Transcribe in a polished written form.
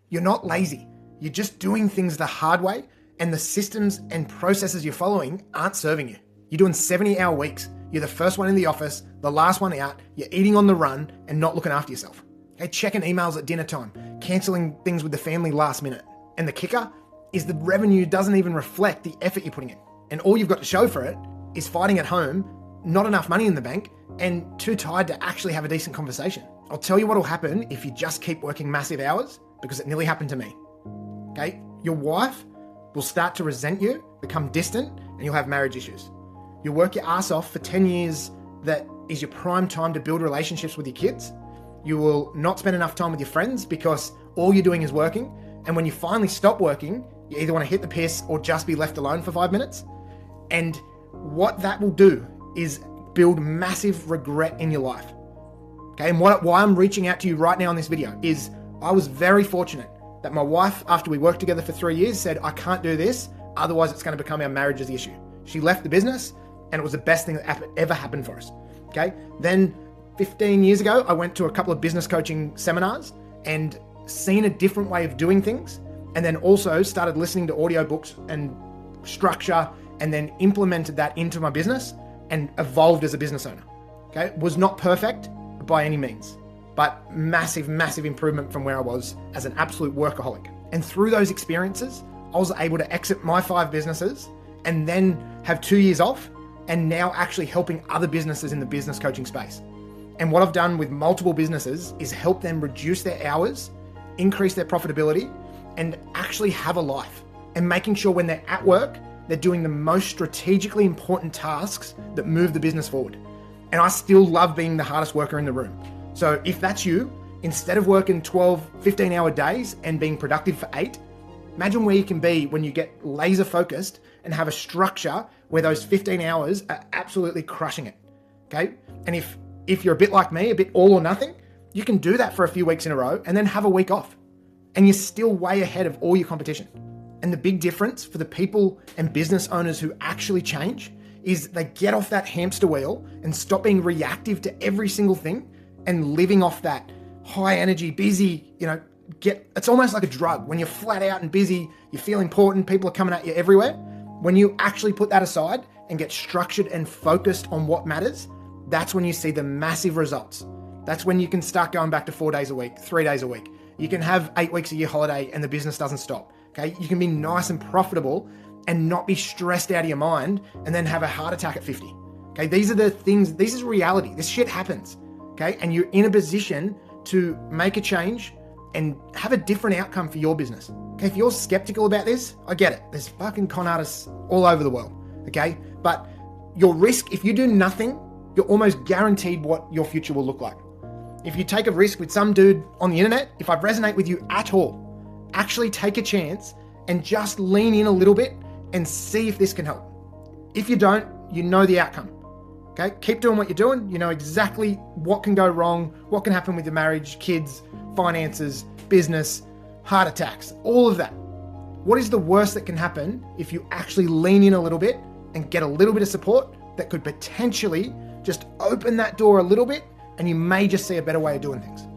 You're not lazy. You're just doing things the hard way, and the systems and processes you're following aren't serving you. You're doing 70-hour weeks. You're the first one in the office, the last one out. You're eating on the run and not looking after yourself. Okay, checking emails at dinner time, cancelling things with the family last minute. And the kicker is the revenue doesn't even reflect the effort you're putting in. And all you've got to show for it is fighting at home, not enough money in the bank, and too tired to actually have a decent conversation. I'll tell you what will happen if you just keep working massive hours, because it nearly happened to me. Okay, your wife will start to resent you, become distant, and you'll have marriage issues. You'll work your ass off for 10 years. That is your prime time to build relationships with your kids. You will not spend enough time with your friends because all you're doing is working. And when you finally stop working, you either want to hit the piss or just be left alone for 5 minutes. And what that will do is build massive regret in your life. Okay, and why I'm reaching out to you right now in this video is I was very fortunate that my wife, after we worked together for 3 years, said, I can't do this, otherwise it's going to become our marriage as the issue. She left the business, and it was the best thing that ever happened for us. Okay, then 15 years ago, I went to a couple of business coaching seminars and seen a different way of doing things, and then also started listening to audiobooks and structure, and then implemented that into my business and evolved as a business owner. Okay, was not perfect by any means, but massive, massive improvement from where I was as an absolute workaholic. And through those experiences, I was able to exit my 5 businesses and then have 2 years off, and now actually helping other businesses in the business coaching space. And what I've done with multiple businesses is help them reduce their hours, increase their profitability, and actually have a life. And making sure when they're at work, they're doing the most strategically important tasks that move the business forward. And I still love being the hardest worker in the room. So if that's you, instead of working 12, 15-hour days and being productive for 8, imagine where you can be when you get laser focused and have a structure where those 15 hours are absolutely crushing it. Okay? And if you're a bit like me, a bit all or nothing, you can do that for a few weeks in a row and then have a week off. And you're still way ahead of all your competition. And the big difference for the people and business owners who actually change is they get off that hamster wheel and stop being reactive to every single thing and living off that high energy, busy, it's almost like a drug. When you're flat out and busy, you feel important, people are coming at you everywhere. When you actually put that aside and get structured and focused on what matters, that's when you see the massive results. That's when you can start going back to 4 days a week, 3 days a week. You can have 8 weeks a year holiday and the business doesn't stop. Okay, you can be nice and profitable and not be stressed out of your mind and then have a heart attack at 50. Okay, these are the things, this is reality. This shit happens. Okay, and you're in a position to make a change and have a different outcome for your business. Okay, if you're skeptical about this, I get it. There's fucking con artists all over the world. Okay, but your risk, if you do nothing, you're almost guaranteed what your future will look like. If you take a risk with some dude on the internet, if I resonate with you at all, actually take a chance and just lean in a little bit and see if this can help. If you don't, you know the outcome. Okay, keep doing what you're doing. You know exactly what can go wrong, what can happen with your marriage, kids, finances, business, heart attacks, all of that. What is the worst that can happen if you actually lean in a little bit and get a little bit of support that could potentially just open that door a little bit, and you may just see a better way of doing things.